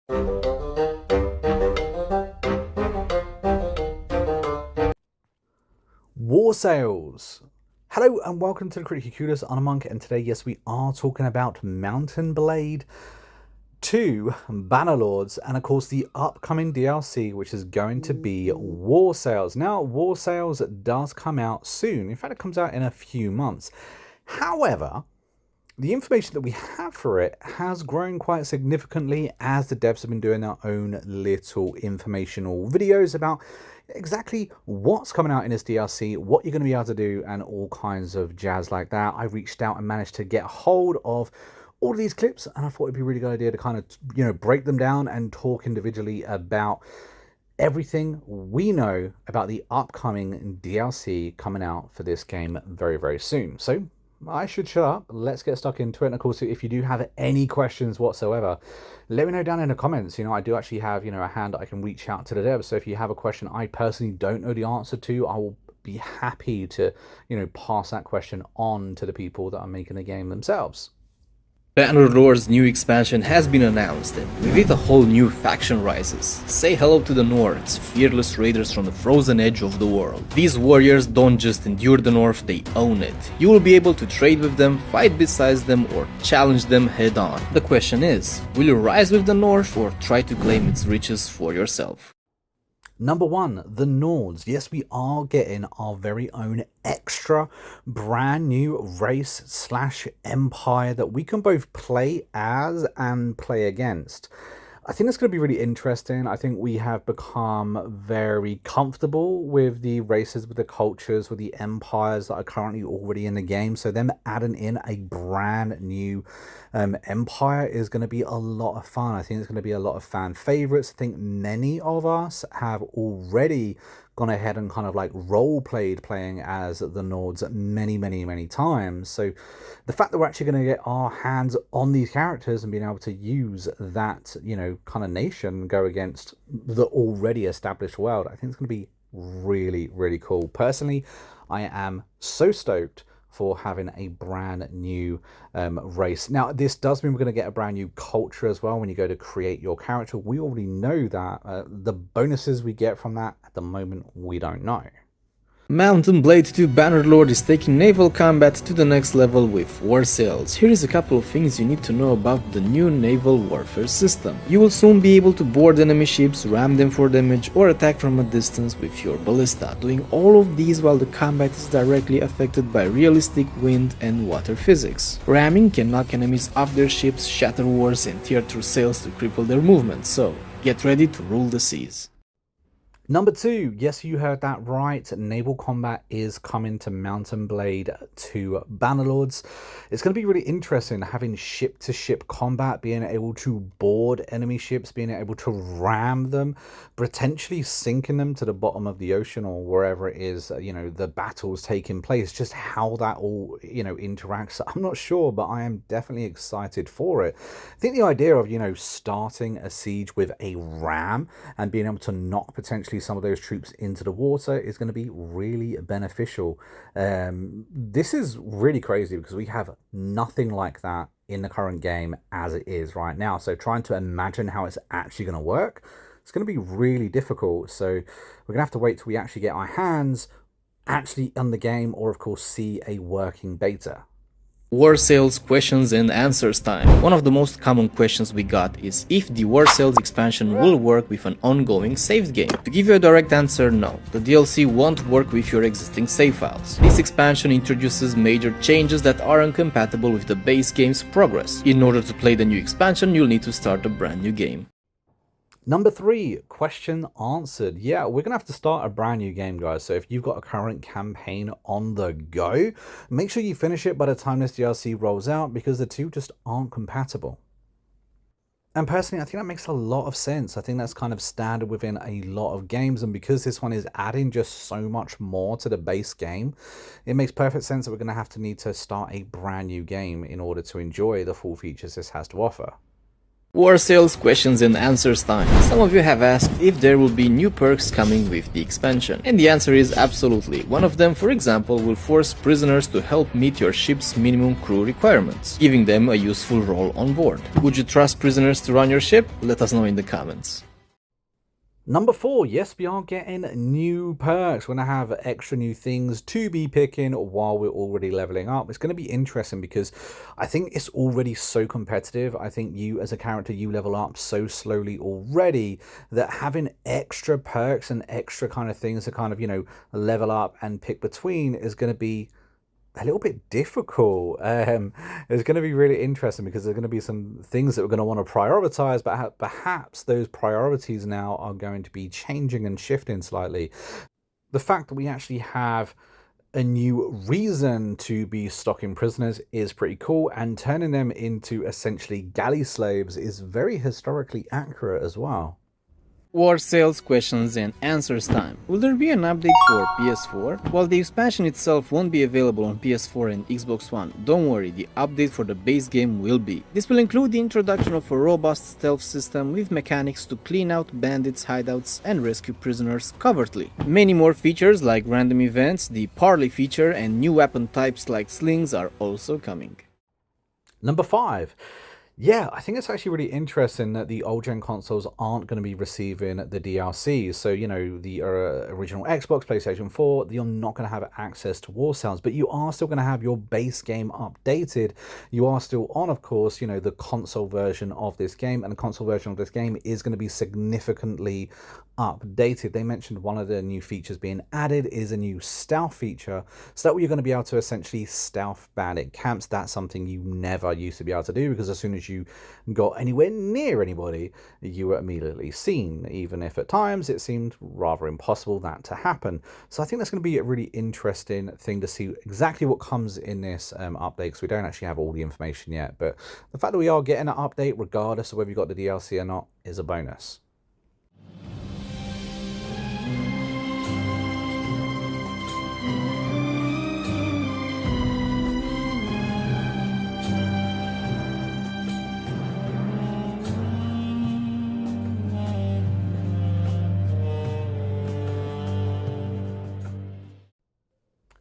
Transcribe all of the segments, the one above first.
WARSAILS. Hello and welcome to the Critically Curious. I'm Monk, and today, yes, we are talking about Mountain Blade 2 Bannerlords, and of course the upcoming DLC, which is going to be WARSAILS. Now, WARSAILS does come out soon. In fact, it comes out in a few months. However, the information that we have for it has grown quite significantly as the devs have been doing their own little informational videos about exactly what's coming out in this DLC, what you're going to be able to do, and all kinds of jazz like that. I reached out and managed to get a hold of all of these clips, and I thought it'd be a really good idea to kind of, break them down and talk individually about everything we know about the upcoming DLC coming out for this game very, very soon. So I should shut up. Let's get stuck into it. And of course, if you do have any questions whatsoever, let me know down in the comments. I do actually have, a hand I can reach out to the devs. So if you have a question I personally don't know the answer to, I will be happy to, pass that question on to the people that are making the game themselves. Bannerlords' new expansion has been announced, and with it a whole new faction rises. Say hello to the Nords, fearless raiders from the frozen edge of the world. These warriors don't just endure the North, they own it. You will be able to trade with them, fight beside them, or challenge them head on. The question is, will you rise with the North or try to claim its riches for yourself? Number one, the Nords. Yes, we are getting our very own extra brand new race / empire that we can both play as and play against. I think it's going to be really interesting. I think we have become very comfortable with the races, with the cultures, with the empires that are currently already in the game. So them adding in a brand new empire is going to be a lot of fun. I think it's going to be a lot of fan favorites. I think many of us have already gone ahead and kind of like role-played playing as the Nords many times. So the fact that we're actually going to get our hands on these characters and being able to use that, kind of nation go against the already established world, I think it's going to be really, really cool. Personally, I am so stoked for having a brand new race. Now, this does mean we're going to get a brand new culture as well when you go to create your character. We already know that. The bonuses we get from that, at the moment, we don't know. Mountain Blade 2 Bannerlord is taking naval combat to the next level with WARSAILS. Here is a couple of things you need to know about the new naval warfare system. You will soon be able to board enemy ships, ram them for damage, or attack from a distance with your ballista, doing all of these while the combat is directly affected by realistic wind and water physics. Ramming can knock enemies off their ships, shatter wars, and tear through sails to cripple their movement, so get ready to rule the seas. Number two, yes, you heard that right. Naval combat is coming to Mountain Blade 2 Bannerlords. It's going to be really interesting having ship-to-ship combat, being able to board enemy ships, being able to ram them, potentially sinking them to the bottom of the ocean or wherever it is, the battle's taking place. Just how that all, interacts, I'm not sure, but I am definitely excited for it. I think the idea of, starting a siege with a ram and being able to knock potentially some of those troops into the water is going to be really beneficial. This is really crazy because we have nothing like that in the current game as it is right now. So trying to imagine how it's actually going to work, it's going to be really difficult. So we're going to have to wait till we actually get our hands actually on the game, or of course see a working beta. WARSAILS questions and answers time. One of the most common questions we got is if the WARSAILS expansion will work with an ongoing saved game. To give you a direct answer, no. The DLC won't work with your existing save files. This expansion introduces major changes that are incompatible with the base game's progress. In order to play the new expansion, you'll need to start a brand new game. Number three, question answered. Yeah, we're going to have to start a brand new game, guys. So if you've got a current campaign on the go, make sure you finish it by the time this DLC rolls out, because the two just aren't compatible. And personally, I think that makes a lot of sense. I think that's kind of standard within a lot of games. And because this one is adding just so much more to the base game, it makes perfect sense that we're going to need to start a brand new game in order to enjoy the full features this has to offer. War Sales questions and answers time. Some of you have asked if there will be new perks coming with the expansion, and the answer is absolutely. One of them, for example, will force prisoners to help meet your ship's minimum crew requirements, giving them a useful role on board. Would you trust prisoners to run your ship? Let us know in the comments. Number 4, yes, we are getting new perks. We're going to have extra new things to be picking while we're already leveling up. It's going to be interesting because I think it's already so competitive. I think you as a character, you level up so slowly already that having extra perks and extra kind of things to kind of, level up and pick between is going to be a little bit difficult. It's going to be really interesting because there's going to be some things that we're going to want to prioritize, but perhaps those priorities now are going to be changing and shifting slightly. The fact that we actually have a new reason to be stocking prisoners is pretty cool, and turning them into essentially galley slaves is very historically accurate as well. War Sales questions and answers time. Will there be an update for PS4? While the expansion itself won't be available on PS4 and Xbox One, don't worry, the update for the base game will be. This will include the introduction of a robust stealth system with mechanics to clean out bandits' hideouts and rescue prisoners covertly. Many more features like random events, the parley feature, and new weapon types like slings are also coming. Number 5. Yeah, I think it's actually really interesting that the old-gen consoles aren't going to be receiving the DLC. So, the original Xbox, PlayStation 4, you're not going to have access to WARSAILS, but you are still going to have your base game updated. You are still on, of course, the console version of this game, and the console version of this game is going to be significantly updated. They mentioned one of the new features being added is a new stealth feature, so that way you're going to be able to essentially stealth bandit camps. That's something you never used to be able to do, because as soon as you got anywhere near anybody, you were immediately seen, even if at times it seemed rather impossible that to happen. So I think that's going to be a really interesting thing to see exactly what comes in this update, because we don't actually have all the information yet, but the fact that we are getting an update regardless of whether you got the DLC or not is a bonus.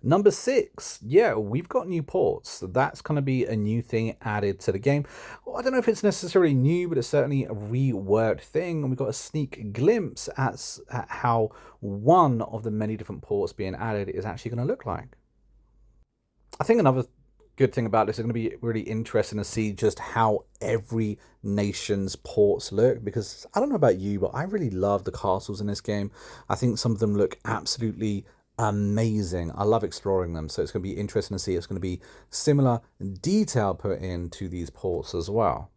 Number 6, yeah, we've got new ports. That's going to be a new thing added to the game. Well, I don't know if it's necessarily new, but it's certainly a reworked thing. And we've got a sneak glimpse at how one of the many different ports being added is actually going to look like. I think another good thing about this is going to be really interesting to see just how every nation's ports look, because I don't know about you, but I really love the castles in this game. I think some of them look absolutely amazing. I love exploring them, so it's going to be interesting to see. It's going to be similar detail put into these ports as well.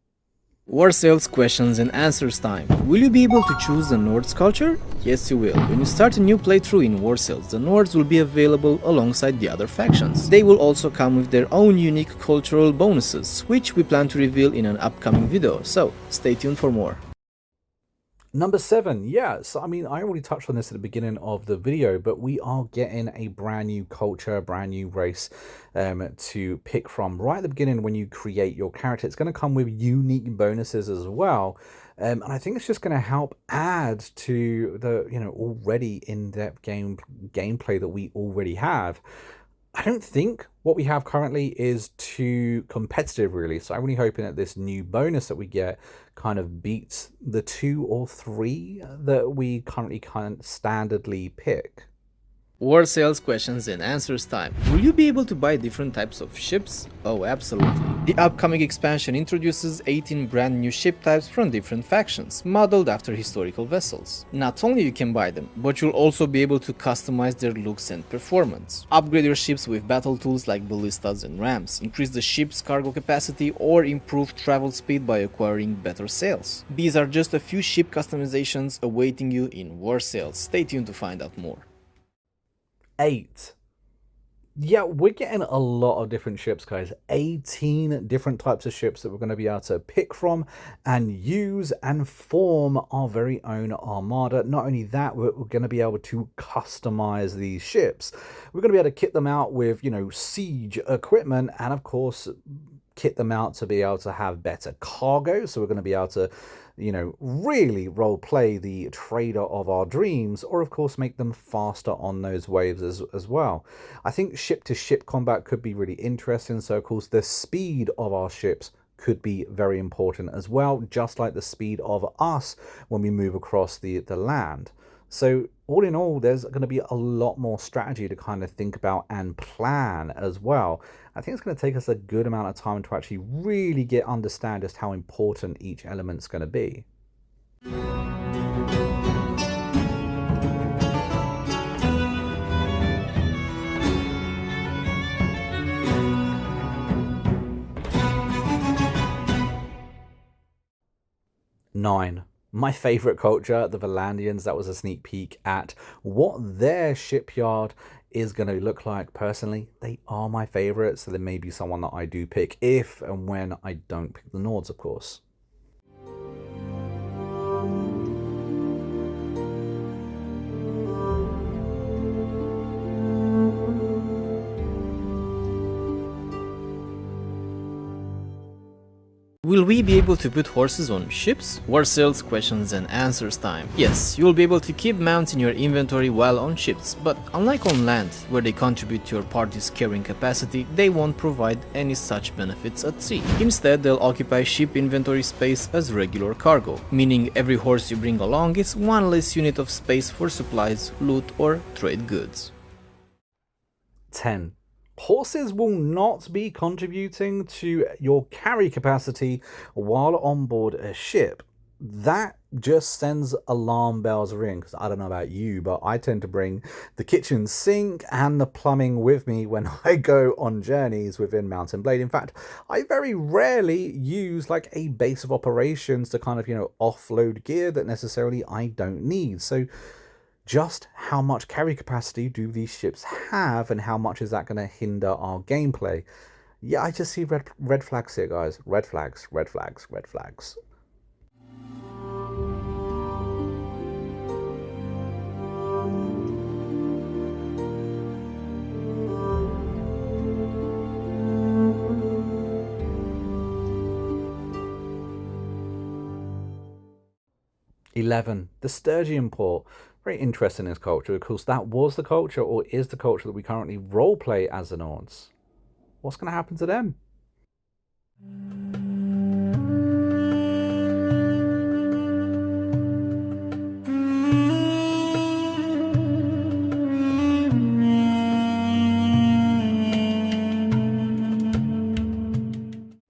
War Sales questions and answers time. Will you be able to choose the Nords culture? Yes, you will. When you start a new playthrough in War Sales, the Nords will be available alongside the other factions. They will also come with their own unique cultural bonuses, which we plan to reveal in an upcoming video, so stay tuned for more. Number 7, yeah, so I mean, I already touched on this at the beginning of the video, but we are getting a brand new culture, a brand new race to pick from right at the beginning when you create your character. It's going to come with unique bonuses as well, and I think it's just going to help add to the already in-depth gameplay that we already have. I don't think what we have currently is too competitive, really. So I'm really hoping that this new bonus that we get kind of beats the 2 or 3 that we currently standardly pick. War Sales questions and answers time. Will you be able to buy different types of ships? Oh, absolutely. The upcoming expansion introduces 18 brand new ship types from different factions, modeled after historical vessels. Not only you can buy them, but you'll also be able to customize their looks and performance. Upgrade your ships with battle tools like ballistas and rams, increase the ship's cargo capacity, or improve travel speed by acquiring better sails. These are just a few ship customizations awaiting you in War Sales. Stay tuned to find out more. 8. Yeah, we're getting a lot of different ships, guys. 18 different types of ships that we're going to be able to pick from and use and form our very own armada. Not only that, we're going to be able to customize these ships. We're going to be able to kit them out with, siege equipment and, of course, kit them out to be able to have better cargo. So we're going to be able to, really role play the trader of our dreams, or of course make them faster on those waves as well. I think ship to ship combat could be really interesting. So of course the speed of our ships could be very important as well, just like the speed of us when we move across the land. So all in all, there's going to be a lot more strategy to kind of think about and plan as well. I think it's going to take us a good amount of time to actually really understand just how important each element's going to be. Nine. My favorite culture, the Valandians. That was a sneak peek at what their shipyard is going to look like. Personally, they are my favorite, so there may be someone that I do pick if and when I don't pick the Nords, of course. Will we be able to put horses on ships? WARSAILS questions and answers time. Yes, you will be able to keep mounts in your inventory while on ships, but unlike on land, where they contribute to your party's carrying capacity, they won't provide any such benefits at sea. Instead, they'll occupy ship inventory space as regular cargo, meaning every horse you bring along is one less unit of space for supplies, loot, or trade goods. 10. Horses will not be contributing to your carry capacity while on board a ship. That just sends alarm bells ring, because I don't know about you, but I tend to bring the kitchen sink and the plumbing with me when I go on journeys within Mount & Blade. In fact, I very rarely use like a base of operations to kind of, offload gear that necessarily I don't need. So just how much carry capacity do these ships have, and how much is that going to hinder our gameplay? Yeah, I just see red flags here, guys. Red flags, red flags, red flags. The Sturgian port. Very interesting in this culture. Of course, that was the culture, or is the culture, that we currently roleplay as the Nords. What's going to happen to them?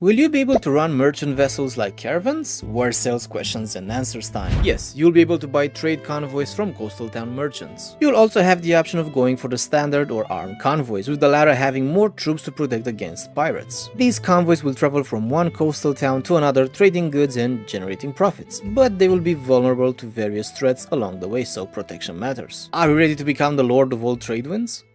Will you be able to run merchant vessels like caravans? WARSAILS questions and answers time. Yes, you'll be able to buy trade convoys from coastal town merchants. You'll also have the option of going for the standard or armed convoys, with the latter having more troops to protect against pirates. These convoys will travel from one coastal town to another, trading goods and generating profits, but they will be vulnerable to various threats along the way, so protection matters. Are you ready to become the lord of all trade winds?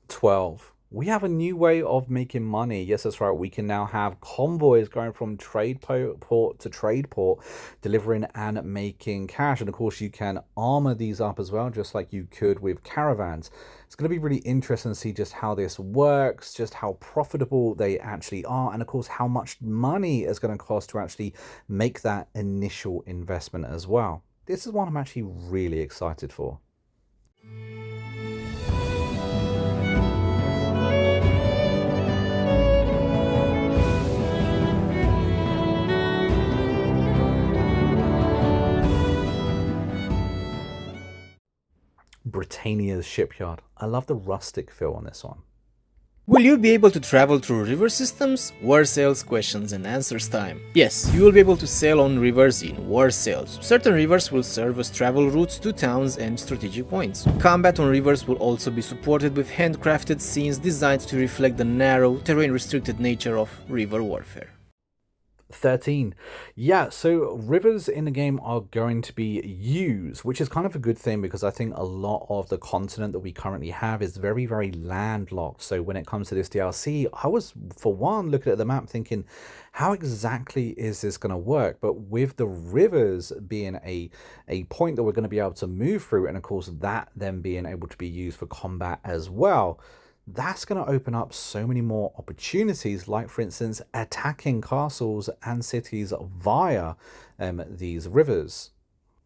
12. We have a new way of making money. Yes, that's right. We can now have convoys going from trade port to trade port, delivering and making cash. And of course, you can armor these up as well, just like you could with caravans. It's going to be really interesting to see just how this works, just how profitable they actually are, and of course, how much money it's going to cost to actually make that initial investment as well. This is one I'm actually really excited for. Britannia's shipyard. I love the rustic feel on this one. Will you be able to travel through river systems? WARSAILS questions and answers time. Yes, you will be able to sail on rivers in WARSAILS. Certain rivers will serve as travel routes to towns and strategic points. Combat on rivers will also be supported with handcrafted scenes designed to reflect the narrow, terrain-restricted nature of river warfare. 13. Yeah, so rivers in the game are going to be used, which is kind of a good thing, because I think a lot of the continent that we currently have is very, very landlocked. So when it comes to this DLC, I was, for one, looking at the map thinking, how exactly is this going to work? But with the rivers being a point that we're going to be able to move through, and of course that then being able to be used for combat as well, that's going to open up so many more opportunities, like for instance attacking castles and cities via these rivers.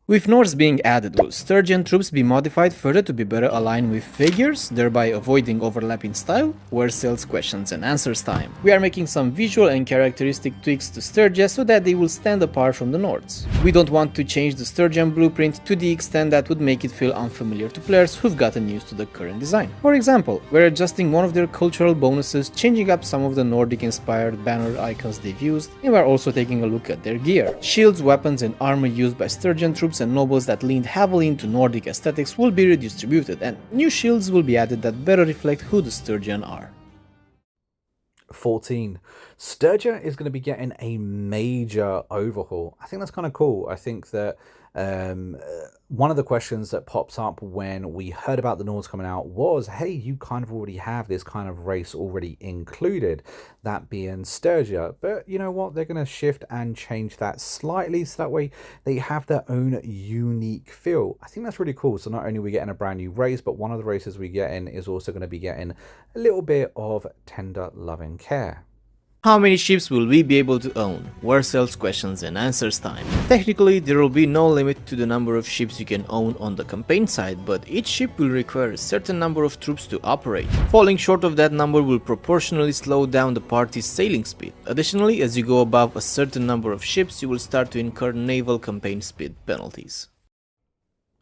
With Nords being added, will Sturgian troops be modified further to be better aligned with figures, thereby avoiding overlapping style? WARSAILS questions and answers time. We are making some visual and characteristic tweaks to Sturgia so that they will stand apart from the Nords. We don't want to change the Sturgian blueprint to the extent that would make it feel unfamiliar to players who've gotten used to the current design. For example, we're adjusting one of their cultural bonuses, changing up some of the Nordic inspired banner icons they've used, and we're also taking a look at their gear. Shields, weapons and armor used by Sturgian troops and nobles that leaned heavily into Nordic aesthetics will be redistributed, and new shields will be added that better reflect who the Sturgian are. 14. Sturgia is going to be getting a major overhaul. I think that's kind of cool. I think that one of the questions that pops up when we heard about the Nords coming out was, hey, you kind of already have this kind of race already included, that being Sturgia. But you know what? They're going to shift and change that slightly so that way they have their own unique feel. I think that's really cool. So not only are we getting a brand new race, but one of the races we get in is also going to be getting a little bit of tender loving care. How many ships will we be able to own? WARSAILS questions and answers time. Technically, there will be no limit to the number of ships you can own on the campaign side, but each ship will require a certain number of troops to operate. Falling short of that number will proportionally slow down the party's sailing speed. Additionally, as you go above a certain number of ships, you will start to incur naval campaign speed penalties.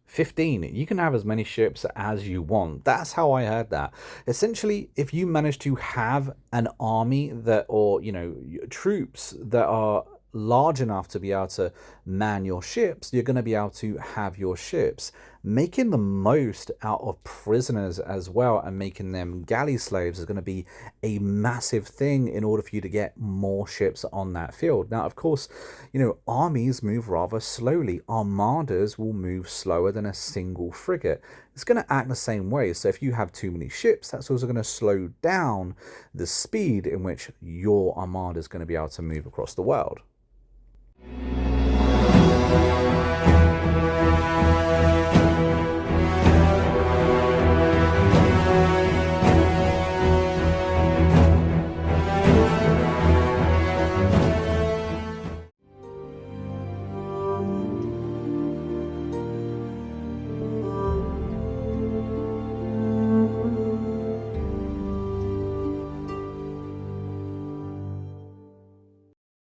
15. You can have as many ships as you want. That's how I heard that. Essentially, if you manage to have an army that, or, you know, troops that are large enough to be able to man your ships, you're going to be able to have your ships. Making the most out of prisoners as well and making them galley slaves is going to be a massive thing in order for you to get more ships on that field. Now, of course, you know, armies move rather slowly. Armadas will move slower than a single frigate. It's going to act the same way. So if you have too many ships, that's also going to slow down the speed in which your armada is going to be able to move across the world.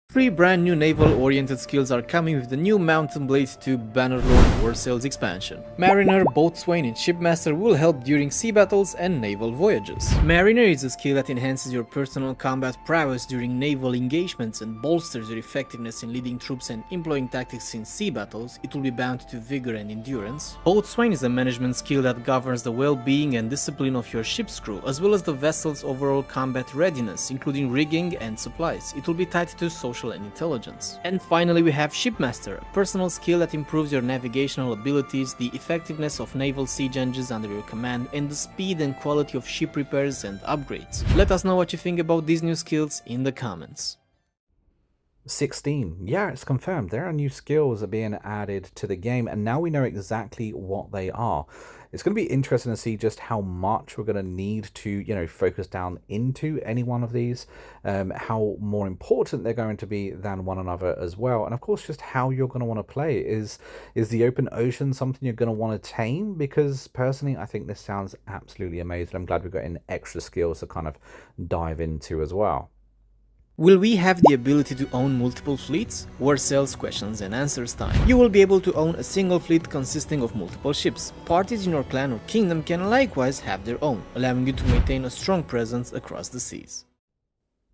Three brand new naval-oriented skills are coming with the new Mountain Blade 2 Bannerlords WARSAILS expansion. Mariner, Boatswain and Shipmaster will help during sea battles and naval voyages. Mariner is a skill that enhances your personal combat prowess during naval engagements and bolsters your effectiveness in leading troops and employing tactics in sea battles. It will be bound to vigor and endurance. Boatswain is a management skill that governs the well-being and discipline of your ship's crew, as well as the vessel's overall combat readiness, including rigging and supplies. It will be tied to social and intelligence. And finally we have Shipmaster, a personal skill that improves your navigational abilities, the effectiveness of naval siege engines under your command, and the speed and quality of ship repairs and upgrades. Let us know what you think about these new skills in the comments. 16. Yeah, it's confirmed. There are new skills are being added to the game, and now we know exactly what they are. It's going to be interesting to see just how much we're going to need to, you know, focus down into any one of these, how more important they're going to be than one another as well, and of course just how you're going to want to play. Is the open ocean something you're going to want to tame? Because personally I think this sounds absolutely amazing. I'm glad we've got in extra skills to kind of dive into as well. Will we have the ability to own multiple fleets? WARSAILS questions and answers time. You will be able to own a single fleet consisting of multiple ships. Parties in your clan or kingdom can likewise have their own, allowing you to maintain a strong presence across the seas.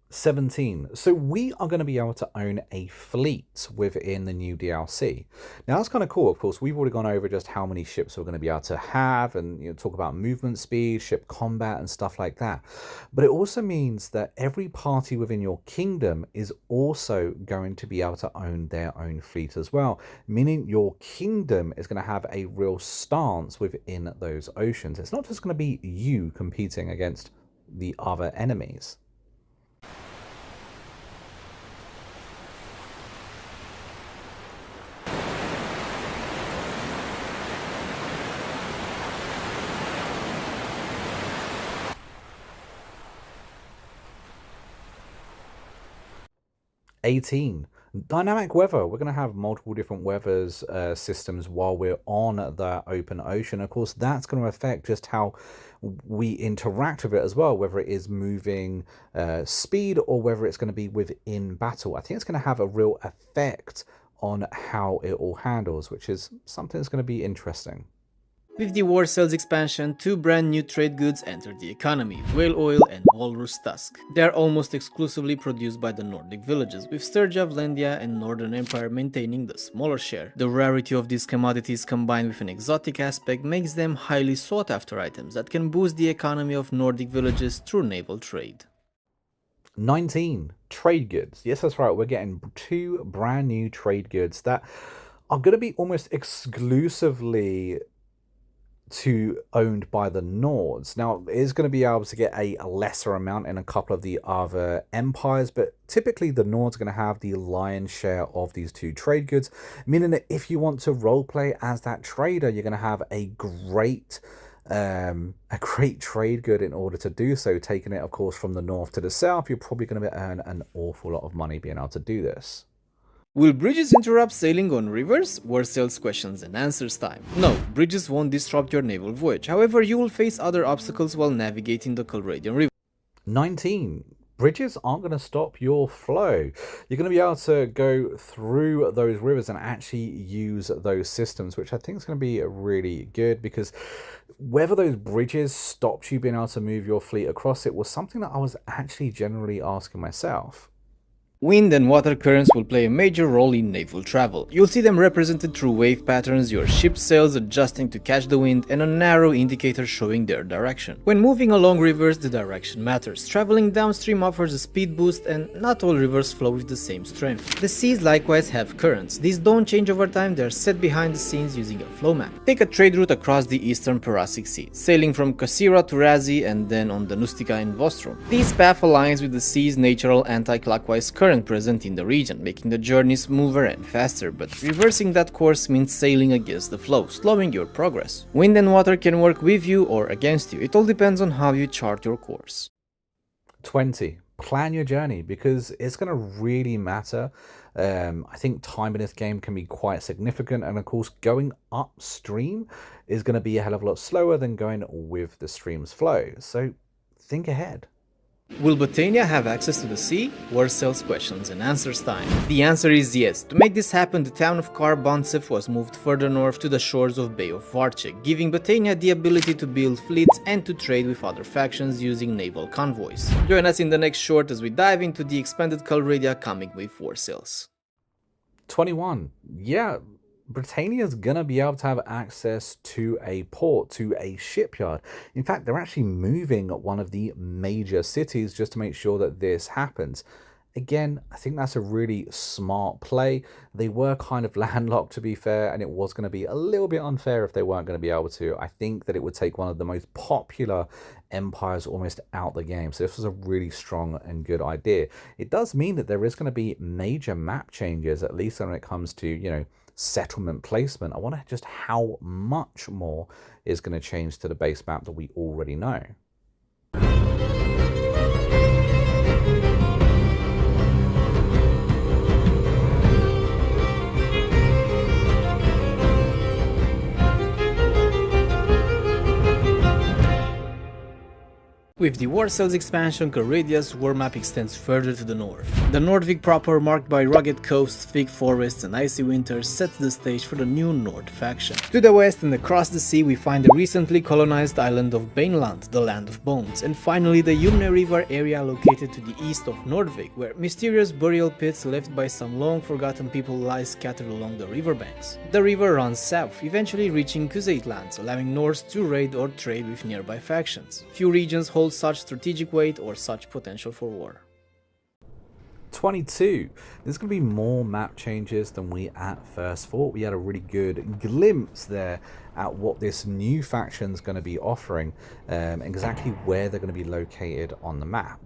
17. So we are going to be able to own a fleet within the new DLC. Now that's kind of cool. Of course, we've already gone over just how many ships we're going to be able to have, and, you know, talk about movement speed, ship combat and stuff like that. But it also means that every party within your kingdom is also going to be able to own their own fleet as well, meaning your kingdom is going to have a real stance within those oceans. It's not just going to be you competing against the other enemies. 18. Dynamic weather. We're going to have multiple different weathers systems while we're on the open ocean. Of course, that's going to affect just how we interact with it as well, whether it is moving speed or whether it's going to be within battle. I think it's going to have a real effect on how it all handles, which is something that's going to be interesting. With the WARSAILS expansion, two brand new trade goods entered the economy, whale oil and walrus tusk. They are almost exclusively produced by the Nordic villages, with Sturgia, Valandian and Northern Empire maintaining the smaller share. The rarity of these commodities combined with an exotic aspect makes them highly sought after items that can boost the economy of Nordic villages through naval trade. 19. Trade goods. Yes, that's right. We're getting two brand new trade goods that are going to be almost exclusively owned by the Nords. Now, it is going to be able to get a lesser amount in a couple of the other empires, but typically the Nords are going to have the lion's share of these two trade goods, meaning that if you want to roleplay as that trader, you're going to have a great trade good in order to do so. Taking it, of course, from the north to the south, you're probably going to earn an awful lot of money being able to do this. Will bridges interrupt sailing on rivers? WARSAILS questions and answers time. No, bridges won't disrupt your naval voyage. However, you will face other obstacles while navigating the Calradian River. 19. Bridges aren't going to stop your flow. You're going to be able to go through those rivers and actually use those systems, which I think is going to be really good, because whether those bridges stopped you being able to move your fleet across it was something that I was actually generally asking myself. Wind and water currents will play a major role in naval travel. You'll see them represented through wave patterns, your ship's sails adjusting to catch the wind, and a narrow indicator showing their direction. When moving along rivers, the direction matters. Traveling downstream offers a speed boost, and not all rivers flow with the same strength. The seas likewise have currents. These don't change over time, they are set behind the scenes using a flow map. Take a trade route across the eastern Pirassic Sea, sailing from Cassira to Razi and then on the Nustica and Vostrom. This path aligns with the sea's natural anti-clockwise current present in the region, making the journey smoother and faster, but reversing that course means sailing against the flow, slowing your progress. Wind and water can work with you or against you, it all depends on how you chart your course. 20. Plan your journey, because it's going to really matter. I think time in this game can be quite significant, and of course going upstream is going to be a hell of a lot slower than going with the stream's flow, so think ahead. Will Battania have access to the sea? WARSAILS questions and answers time. The answer is yes. To make this happen, the town of Karbantsev was moved further north to the shores of Bay of Varchek, giving Battania the ability to build fleets and to trade with other factions using naval convoys. Join us in the next short as we dive into the expanded Calradia coming with WARSAILS. 21. Yeah, Britannia's going to be able to have access to a port, to a shipyard. In fact, they're actually moving one of the major cities just to make sure that this happens. Again, I think that's a really smart play. They were kind of landlocked, to be fair, and it was going to be a little bit unfair if they weren't going to be able to. I think that it would take one of the most popular empires almost out the game. So this was a really strong and good idea. It does mean that there is going to be major map changes, at least when it comes to, you know, settlement placement. I wonder just how much more is going to change to the base map that we already know. With the WARSAILS expansion, Calradia's war map extends further to the north. The Nordic proper, marked by rugged coasts, thick forests and icy winters, sets the stage for the new Nord faction. To the west and across the sea we find the recently colonized island of Baneland, the Land of Bones, and finally the Yumne River area located to the east of Nordvik, where mysterious burial pits left by some long-forgotten people lie scattered along the riverbanks. The river runs south, eventually reaching Kuzate lands, allowing Nords to raid or trade with nearby factions. Few regions hold such strategic weight or such potential for war. 22. There's going to be more map changes than we at first thought. We had a really good glimpse there at what this new faction is going to be offering, exactly where they're going to be located on the map.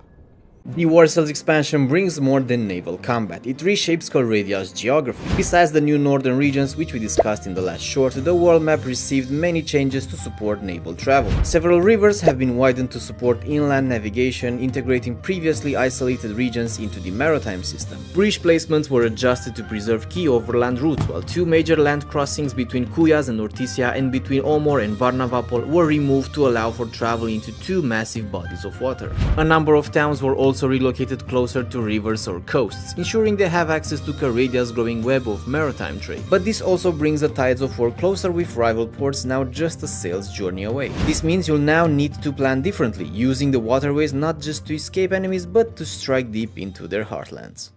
The Warsails expansion brings more than naval combat, it reshapes Calradia's geography. Besides the new northern regions which we discussed in the last short, the world map received many changes to support naval travel. Several rivers have been widened to support inland navigation, integrating previously isolated regions into the maritime system. Bridge placements were adjusted to preserve key overland routes, while two major land crossings between Kuyas and Ortisia and between Omor and Varnavapol were removed to allow for travel into two massive bodies of water. A number of towns were also relocated closer to rivers or coasts, ensuring they have access to Calradia's growing web of maritime trade. But this also brings the tides of war closer, with rival ports now just a sail's journey away. This means you'll now need to plan differently, using the waterways not just to escape enemies but to strike deep into their heartlands.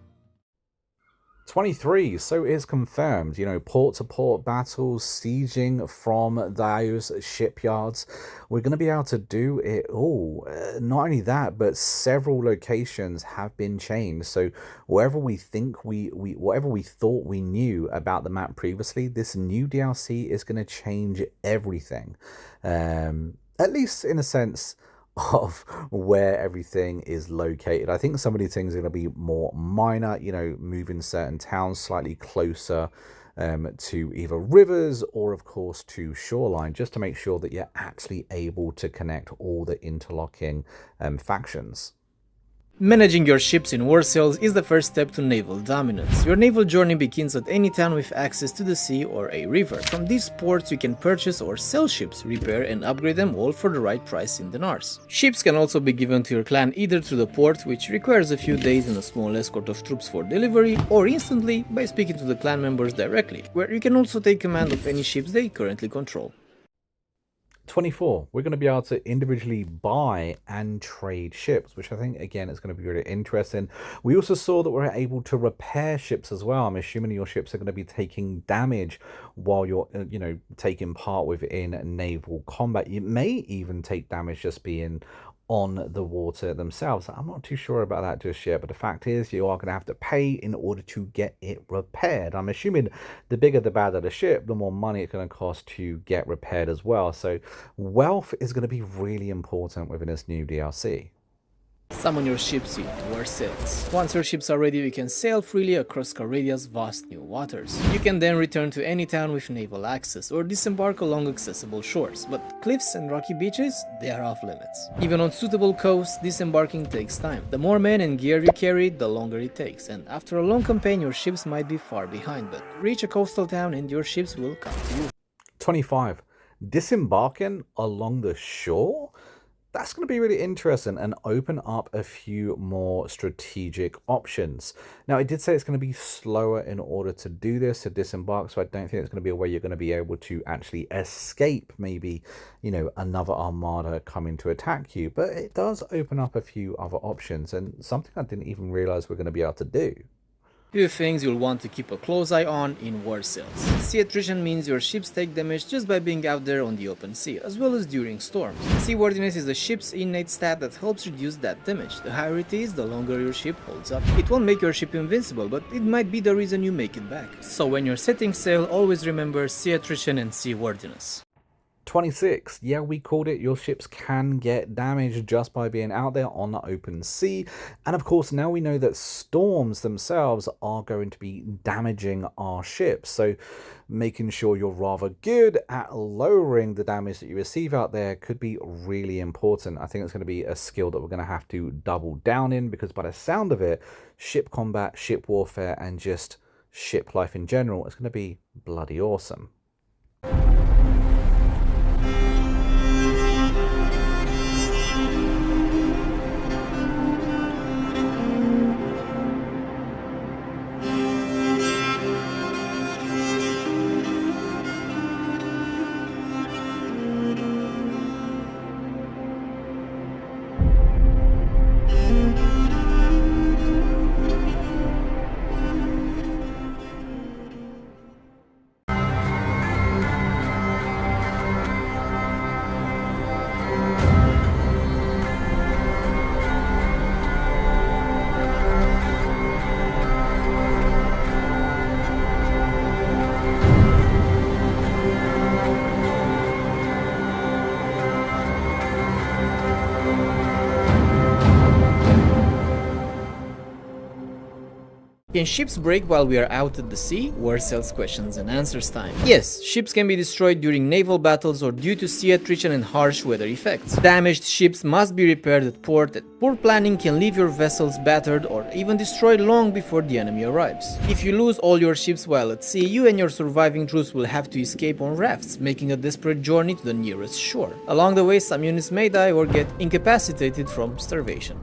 23, so it's confirmed, port-to-port battles, sieging from those shipyards. We're going to be able to do it all. Not only that, but several locations have been changed. So wherever we think whatever we thought we knew about the map previously, this new DLC is going to change everything. At least in a sense of where everything is located. I think some of these things are going to be more minor, moving certain towns slightly closer to either rivers or of course to shoreline, just to make sure that you're actually able to connect all the interlocking factions. Managing your ships in Warsails is the first step to naval dominance. Your naval journey begins at any town with access to the sea or a river. From these ports you can purchase or sell ships, repair and upgrade them all for the right price in dinars. Ships can also be given to your clan either through the port, which requires a few days and a small escort of troops for delivery, or instantly by speaking to the clan members directly, where you can also take command of any ships they currently control. 24, we're going to be able to individually buy and trade ships, which I think again is going to be really interesting. We also saw that we're able to repair ships as well. I'm assuming your ships are going to be taking damage while you're taking part within naval combat. You may even take damage just being on the water themselves. I'm not too sure about that just yet, but the fact is you are going to have to pay in order to get it repaired. I'm assuming the bigger the badder the ship, the more money it's going to cost to get repaired as well. So wealth is going to be really important within this new DLC. Summon your ships in Warsails. Once your ships are ready, you can sail freely across Calradia's vast new waters. You can then return to any town with naval access or disembark along accessible shores, but cliffs and rocky beaches, they are off limits. Even on suitable coasts, disembarking takes time. The more men and gear you carry, the longer it takes, and after a long campaign your ships might be far behind, but reach a coastal town and your ships will come to you. 25. Disembarking along the shore? That's going to be really interesting and open up a few more strategic options. Now, I did say it's going to be slower in order to do this, to disembark, so I don't think it's going to be a way you're going to be able to actually escape maybe, another armada coming to attack you. But it does open up a few other options, and something I didn't even realize we're going to be able to do. Few things you'll want to keep a close eye on in Warsails. Sea attrition means your ships take damage just by being out there on the open sea, as well as during storms. Seaworthiness is the ship's innate stat that helps reduce that damage. The higher it is, the longer your ship holds up. It won't make your ship invincible, but it might be the reason you make it back. So when you're setting sail, always remember sea attrition and seaworthiness. 26. Yeah, we called it. Your ships can get damaged just by being out there on the open sea. And of course, now we know that storms themselves are going to be damaging our ships. So making sure you're rather good at lowering the damage that you receive out there could be really important. I think it's going to be a skill that we're going to have to double down in, because by the sound of it, ship combat, ship warfare, and just ship life in general is going to be bloody awesome. Can ships break while we are out at the sea? WARSAILS questions and answers time. Yes, ships can be destroyed during naval battles or due to sea attrition and harsh weather effects. Damaged ships must be repaired at port, and poor planning can leave your vessels battered or even destroyed long before the enemy arrives. If you lose all your ships while at sea, you and your surviving troops will have to escape on rafts, making a desperate journey to the nearest shore. Along the way, some units may die or get incapacitated from starvation.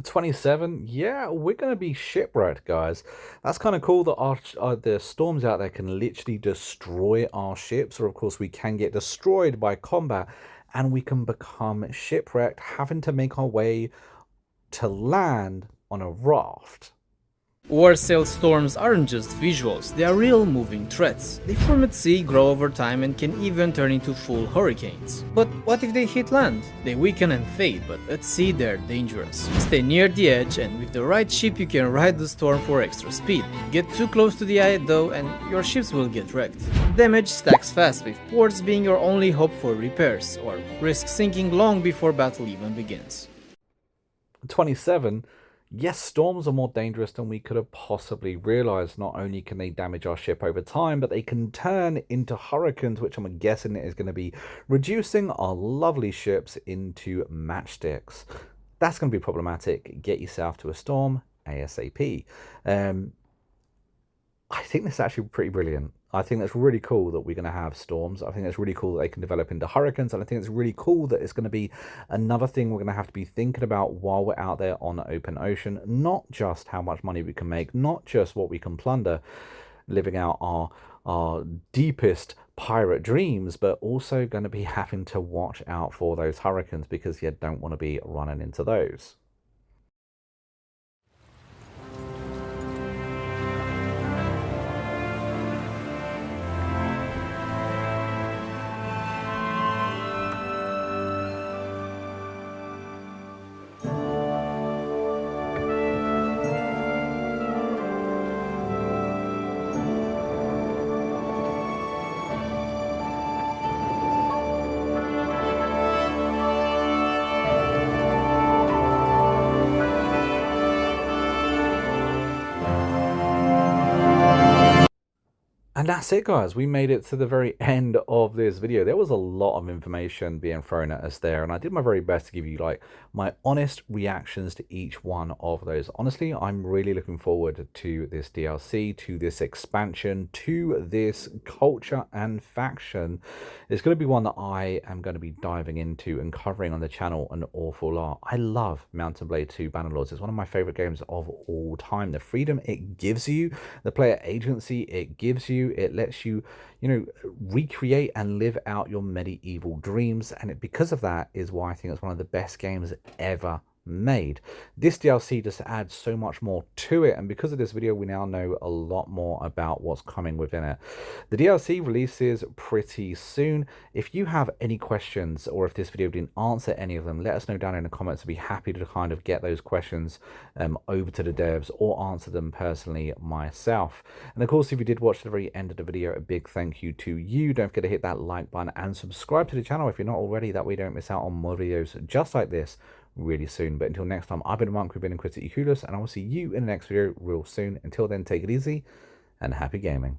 27, yeah, we're going to be shipwrecked, guys. That's kind of cool that the storms out there can literally destroy our ships, or of course we can get destroyed by combat and we can become shipwrecked, having to make our way to land on a raft. WARSAIL storms aren't just visuals, they are real moving threats. They form at sea, grow over time, and can even turn into full hurricanes. But what if they hit land? They weaken and fade, but at sea they're dangerous. Stay near the edge, and with the right ship you can ride the storm for extra speed. Get too close to the eye though and your ships will get wrecked. Damage stacks fast, with ports being your only hope for repairs, or risk sinking long before battle even begins. 27, yes, storms are more dangerous than we could have possibly realized. Not only can they damage our ship over time, but they can turn into hurricanes, which I'm guessing is going to be reducing our lovely ships into matchsticks. That's going to be problematic. Get yourself to a storm ASAP. I think this is actually pretty brilliant. I think that's really cool that we're going to have storms. I think it's really cool that they can develop into hurricanes. And I think it's really cool that it's going to be another thing we're going to have to be thinking about while we're out there on the open ocean. Not just how much money we can make, not just what we can plunder, living out our deepest pirate dreams, but also going to be having to watch out for those hurricanes, because you don't want to be running into those. And that's it, guys. We made it to the very end of this video. There was a lot of information being thrown at us there, and I did my very best to give you like my honest reactions to each one of those. Honestly, I'm really looking forward to this DLC, to this expansion, to this culture and faction. It's going to be one that I am going to be diving into and covering on the channel an awful lot. I love Mount and Blade 2 Bannerlords. It's one of my favorite games of all time. The freedom it gives you, the player agency it gives you, it lets you, recreate and live out your medieval dreams. And because of that is why I think it's one of the best games ever made. This DLC just adds so much more to it, and because of this video we now know a lot more about what's coming within it. The DLC releases pretty soon. If you have any questions, or if this video didn't answer any of them, let us know down in the comments. I'd be happy to kind of get those questions over to the devs or answer them personally myself. And of course, if you did watch to the very end of the video, a big thank you to you. Don't forget to hit that like button and subscribe to the channel if you're not already, that way you don't miss out on more videos just like this really soon. But until next time, I've been Monk, we've been Inquisitor Eculis, and I will see you in the next video real soon. Until then, take it easy and happy gaming.